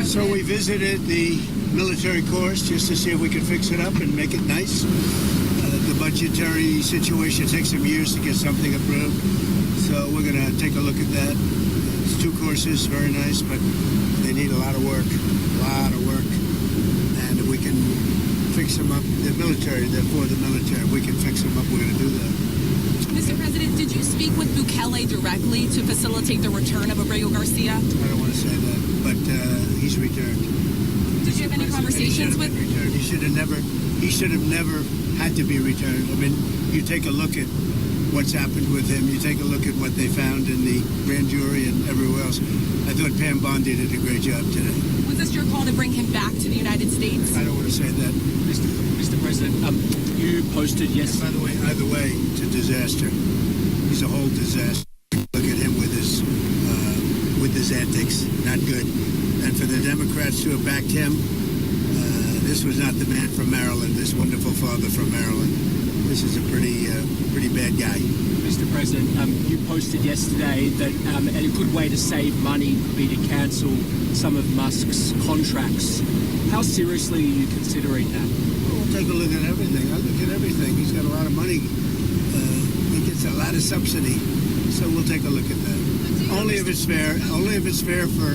So we visited the military course just to see if we could fix it up and make it nice. The budgetary situation takes some years to get something approved. So we're going to take a look at that. It's 2 courses, very nice, but they need a lot of work. And if we can fix them up, the military, they're for the military. If we can fix them up, we're going to do that. Mr. President, did you speak with Bukele directly to facilitate the return of Abrego Garcia? I don't want to say that, but he's returned. Did you have any conversations with him? He should have never had to be returned. I mean, you take a look at what's happened with him. You take a look at what they found in the grand jury and everywhere else. I thought Pam Bondi did a great job today. Was this your call to bring him back to the United States? I don't want to say that. Mr. President, you posted yesterday. By the way, either way, it's a disaster. He's a whole disaster. Look at him with his antics. Not good. And for the Democrats to have backed him, this was not the man from Maryland, this wonderful father from Maryland. This is a pretty bad guy. Mr. President, you posted yesterday that a good way to save money would be to cancel some of Musk's contracts. How seriously are you considering that? Well, we'll take a look at everything. I look at everything. He's got a lot of money. He gets a lot of subsidy. So we'll take a look at that. Only if it's fair. Only if it's fair for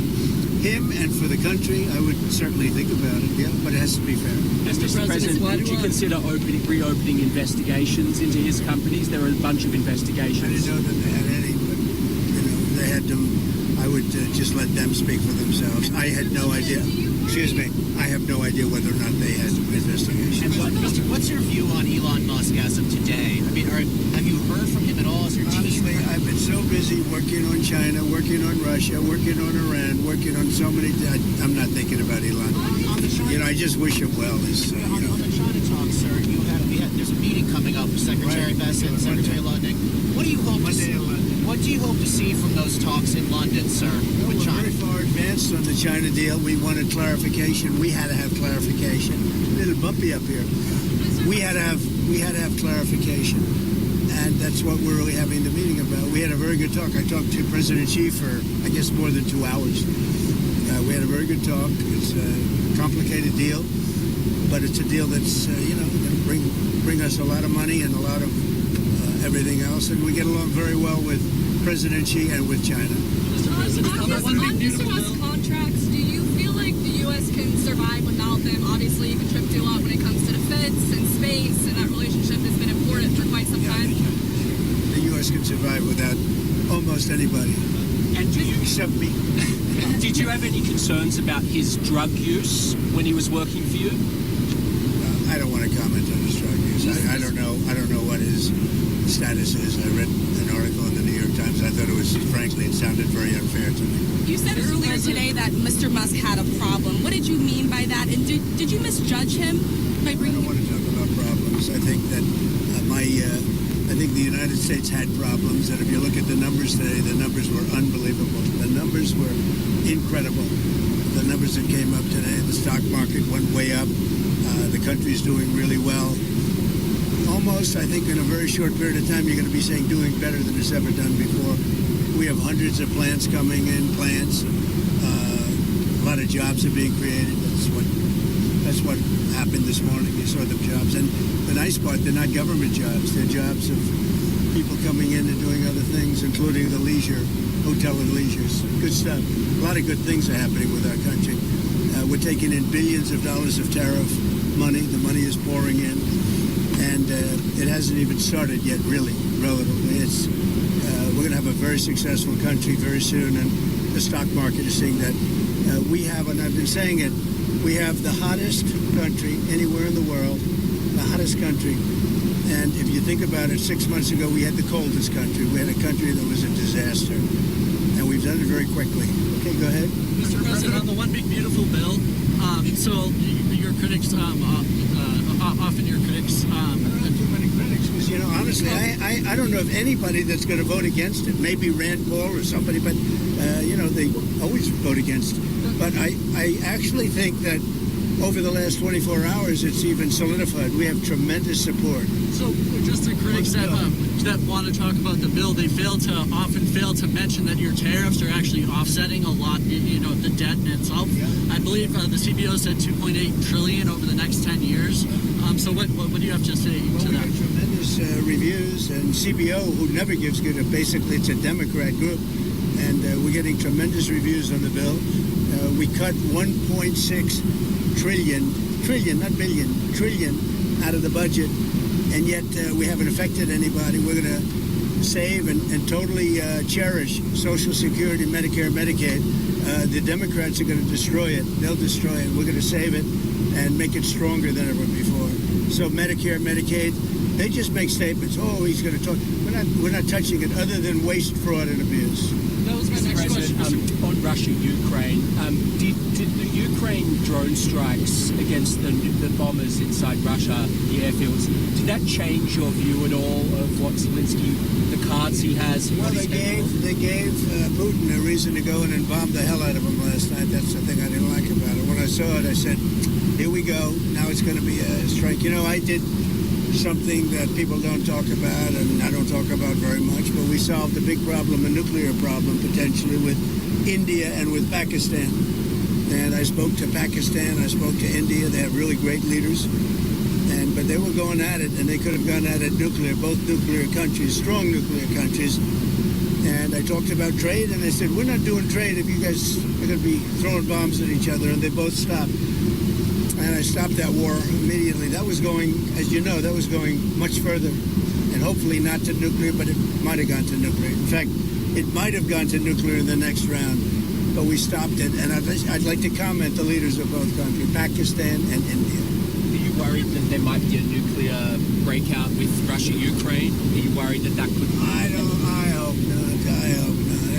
him and for the country, I would certainly think about it, yeah, but it has to be fair. Mr. President, would you consider reopening investigations into his companies? There are a bunch of investigations. I didn't know that they had any, but, they had them. I would just let them speak for themselves. I had no idea. Excuse me. I have no idea whether or not they had investigations. And what's your view on Elon Musk as of today? I mean, have you heard from him at all as your team? Honestly, I've been so busy working on China, working on Russia, working on Iran, working on so many. I'm not thinking about Elon. I just wish him well. On the China talk, sir, there's a meeting coming up with Secretary Bessent and Secretary Lunding. What do you hope to see? What do you hope to see from those talks in London, sir, with China? We're very far advanced on the China deal. We wanted clarification. We had to have clarification. A little bumpy up here. We had to have clarification, and that's what we're really having the meeting about. We had a very good talk. I talked to President Xi for, I guess, more than 2 hours. We had a very good talk. It's a complicated deal, but it's a deal that's going to bring us a lot of money and a lot of everything else, and we get along very well with President Xi and with China. Mr. President, on Mr. Musk's contracts, do you feel like the U.S. can survive without them? Obviously, you contribute a lot when it comes to defense and space, and that relationship has been important for quite some time. The U.S. can survive without almost anybody. And except me. Did you have any concerns about his drug use when he was working for you? I don't want to comment on his drug use. I don't know what his status is. I read an article in the New York Times. I thought it sounded very unfair to me. You said earlier today that Mr. Musk had a problem. What did you mean by that? And did you misjudge him by bringing? I don't want to talk about problems. I think that I think the United States had problems, and if you look at the numbers today, the numbers were unbelievable. The numbers were incredible. The numbers that came up today, the stock market went way up. The country's doing really well. Almost, I think, in a very short period of time, you're going to be saying doing better than it's ever done before. We have hundreds of plants coming in, a lot of jobs are being created. That's what happened this morning. You saw the jobs. And the nice part, they're not government jobs. They're jobs of people coming in and doing other things, including the leisure, hotel and leisures. Good stuff. A lot of good things are happening with our country. We're taking in billions of dollars of tariff money. The money is pouring in. And it hasn't even started yet, really, relatively. We're going to have a very successful country very soon, and the stock market is seeing that. We have, and I've been saying it, we have the hottest country anywhere in the world, the hottest country. And if you think about it, 6 months ago, we had the coldest country. We had a country that was a disaster. And we've done it very quickly. Okay, go ahead. Mr. President, on the One Big Beautiful Bill, so your critics, often your critics... I don't have too many critics, because, honestly, I don't know of anybody that's going to vote against it. Maybe Rand Paul or somebody, but, they always vote against it. But I actually think that over the last 24 hours, it's even solidified. We have tremendous support. So just the critics that want to talk about the bill, they often fail to mention that your tariffs are actually offsetting a lot, the debt in itself. Yeah. I believe the CBO said 2.8 trillion over the next 10 years. So what do you have to say Well, to we that? have tremendous reviews, and CBO, who never gives good, basically it's a Democrat group, and we're getting tremendous reviews on the bill. We cut 1.6 trillion, not billion, trillion out of the budget, and yet we haven't affected anybody. We're going to save and totally cherish Social Security, Medicare, Medicaid. The Democrats are going to destroy it. They'll destroy it. We're going to save it and make it stronger than ever before. So Medicare, Medicaid, they just make statements. Oh, he's going to talk. We're not touching it other than waste, fraud, and abuse. That was my Mr. next President, question. on Russia-Ukraine, did the Ukraine drone strikes against the bombers inside Russia, the airfields, did that change your view at all of what Zelensky, the cards he has? Well, they gave Putin a reason to go in and bomb the hell out of him last night. That's the thing I didn't like about it. When I saw it, I said, here we go. Now it's going to be a strike. I did something that people don't talk about, and I don't talk about very much, but we solved a big problem, a nuclear problem, potentially, with India and with Pakistan. And I spoke to Pakistan, I spoke to India. They have really great leaders. But they were going at it, and they could have gone at it nuclear, both nuclear countries, strong nuclear countries. And I talked about trade, and they said, we're not doing trade if you guys are going to be throwing bombs at each other, and they both stopped. And I stopped that war immediately. That was going, as you know, that was going much further, and hopefully not to nuclear, but it might have gone to nuclear. In fact, it might have gone to nuclear in the next round, but we stopped it. And I'd like to comment the leaders of both countries, Pakistan and India. Are you worried that there might be a nuclear breakout with Russia-Ukraine? Are you worried that could... I hope not.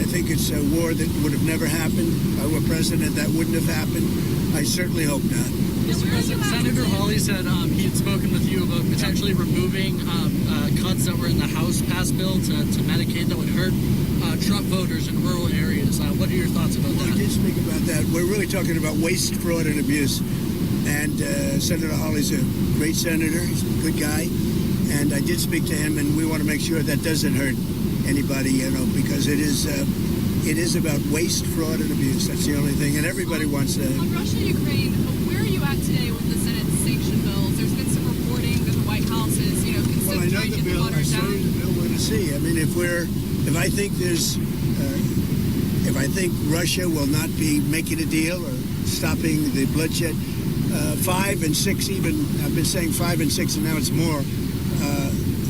I think it's a war that would have never happened. If I were president, that wouldn't have happened. I certainly hope not. Mr. President, Senator Hawley said he had spoken with you about potentially removing cuts that were in the House passed bill to Medicaid that would hurt Trump voters in rural areas. What are your thoughts about Well, that? we did speak about that. We're really talking about waste, fraud, and abuse. And Senator Hawley's a great senator. He's a good guy. And I did speak to him, and we want to make sure that doesn't hurt anybody, because it is about waste, fraud, and abuse. That's the only thing. And everybody wants that. On Russia-Ukraine, where are you at today with the Senate sanction bills? There's been some reporting that the White House is, Well, I know considering the bill. I saw the bill. We're going to see. I mean, if I think Russia will not be making a deal or stopping the bloodshed, 5 and 6 even, I've been saying 5 and 6, and now it's more,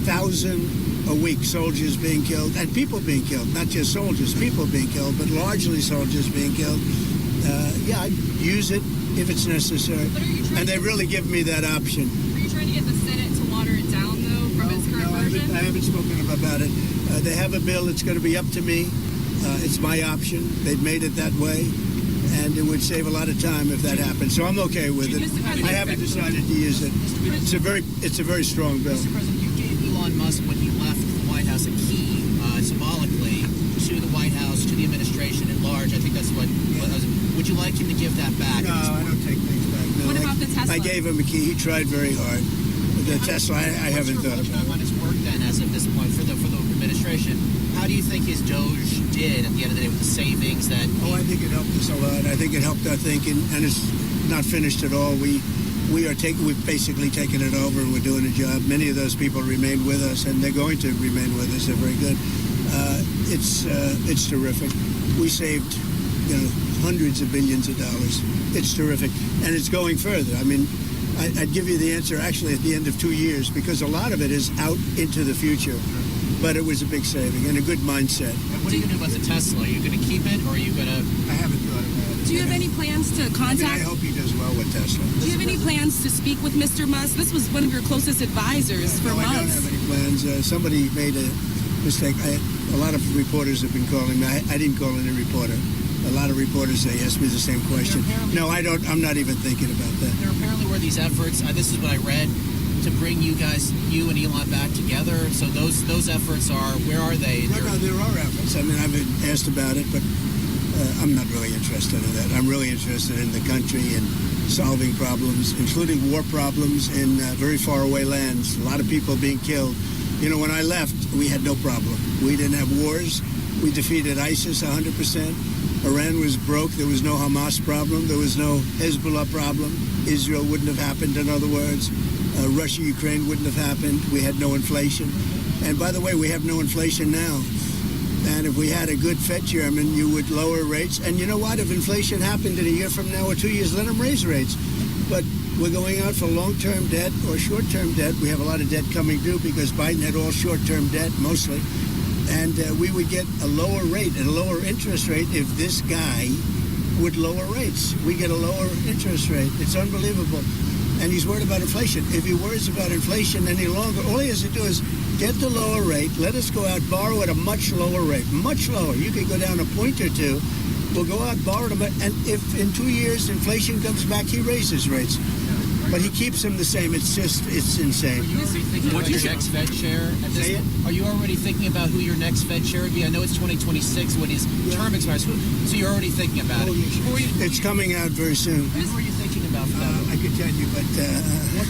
1,000 a week, soldiers being killed, and people being killed, not just soldiers, people being killed, but largely soldiers being killed. I'd use it if it's necessary. And they really give me that option. Are you trying to get the Senate to water it down, though, from its current version? I haven't spoken about it. They have a bill. It's going to be up to me. It's my option. They've made it that way. And it would save a lot of time if that happened. So I'm okay with it. I haven't decided to use it. It's a very strong bill. Mr. President, you gave Elon Musk, when he left the White House, a key, symbolically, to the White House, to the administration at large. I think that's what would you like him to give that back? No, I don't take things back. No, What about the Tesla? I gave him a key. He tried very hard. The Tesla, I haven't thought What's your about on it. his work then, as of this point, for the administration? How do you think his DOGE did at the end of the day with the savings that? I think it helped us a lot. I think it helped our thinking, and it's not finished at all. We've basically taken it over, and we're doing a job. Many of those people remain with us, and they're going to remain with us. They're very good. It's terrific. We saved, hundreds of billions of dollars. It's terrific, and it's going further. I mean, I'd give you the answer actually at the end of 2 years, because a lot of it is out into the future. But it was a big saving and a good mindset. And what are you going to do about the Tesla? Are you going to keep it, or are you going to? I haven't thought about it. Do you have any plans to contact? I hope he does well with Tesla. Do you have any plans to speak with Mr. Musk? This was one of your closest advisors for No, I don't months. have any plans. Somebody made a mistake. A lot of reporters have been calling me. I didn't call any reporter. A lot of reporters, they ask me the same question. No, I don't. I'm not even thinking about that. There apparently were these efforts. This is what I read, to bring you and Elon back together. So those efforts are, where are they? No, there are efforts. I mean, I've been asked about it, but I'm not really interested in that. I'm really interested in the country and solving problems, including war problems in very far away lands. A lot of people being killed. You know, when I left, we had no problem. We didn't have wars. We defeated ISIS 100%. Iran was broke. There was no Hamas problem. There was no Hezbollah problem. Israel wouldn't have happened, in other words. Russia, Ukraine wouldn't have happened. We had no inflation. And by the way, we have no inflation now. And if we had a good Fed chairman, you would lower rates. And you know what? If inflation happened in a year from now or 2 years, let them raise rates. But we're going out for long-term debt or short-term debt. We have a lot of debt coming due because Biden had all short-term debt, mostly. And we would get a lower rate and a lower interest rate if this guy would lower rates. We get a lower interest rate. It's unbelievable. And he's worried about inflation. If he worries about inflation any longer, all he has to do is get the lower rate, let us go out, borrow at a much lower rate, much lower. You could go down a point or two. We'll go out, borrow them, and if in 2 years inflation comes back, he raises rates. But he keeps them the same. It's insane. Are you already thinking about your next Fed chair? Are you already thinking about who your next Fed chair would be? I know it's 2026 when his term expires, so you're already thinking about it. It's coming out very soon. Who are you thinking about for that? I could tell you, but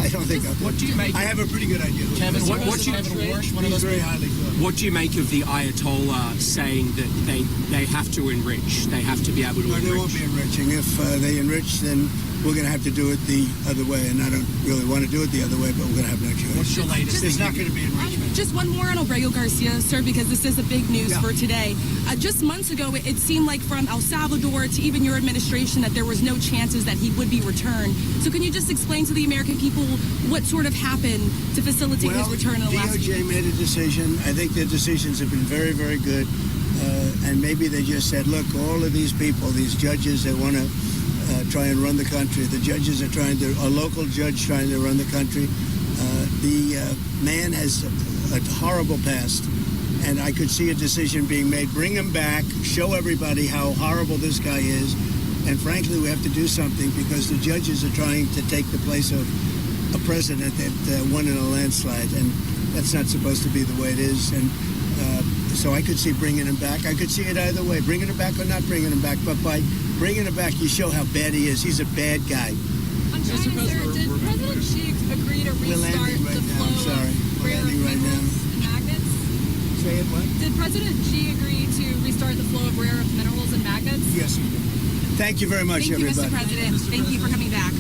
I don't think I'll. What do you make? I have a pretty good idea. Kevin, What do you- Kevin Warsh, one of He's those very highly thought. What do you make of the Ayatollah saying that they have to enrich? They have to be able to No, enrich. they won't be enriching. If they enrich, then we're going to have to do it the other way. And I don't really want to do it the other way, but we're going to have no choice. What's your latest? There's not going to be enrichment. Just one more on Abrego Garcia, sir, because this is a big news for today. Just months ago, it seemed like from El Salvador to even your administration that there was no chances that he would be returned. So can you just explain to the American people what sort of happened to facilitate his return in the last few DOJ weeks? made a decision. I think their decisions have been very, very good. And maybe they just said, look, all of these people, these judges that want to try and run the country, the judges are a local judge trying to run the country. The man has a horrible past. And I could see a decision being made. Bring him back, show everybody how horrible this guy is. And frankly, we have to do something because the judges are trying to take the place of a president that won in a landslide. And that's not supposed to be the way it is. And so I could see bringing him back. I could see it either way, bringing him back or not bringing him back. But by bringing him back, you show how bad he is. He's a bad guy. On China, sir, did President Xi agree to We're restart landing right the now. flow I'm sorry. of We're rare landing right now. minerals and magnets? Say it what? Did President Xi agree to restart the flow of rare earth minerals and magnets? Yes, he did. Thank you very much, Thank you, everybody. Mr. President. Thank you for coming back.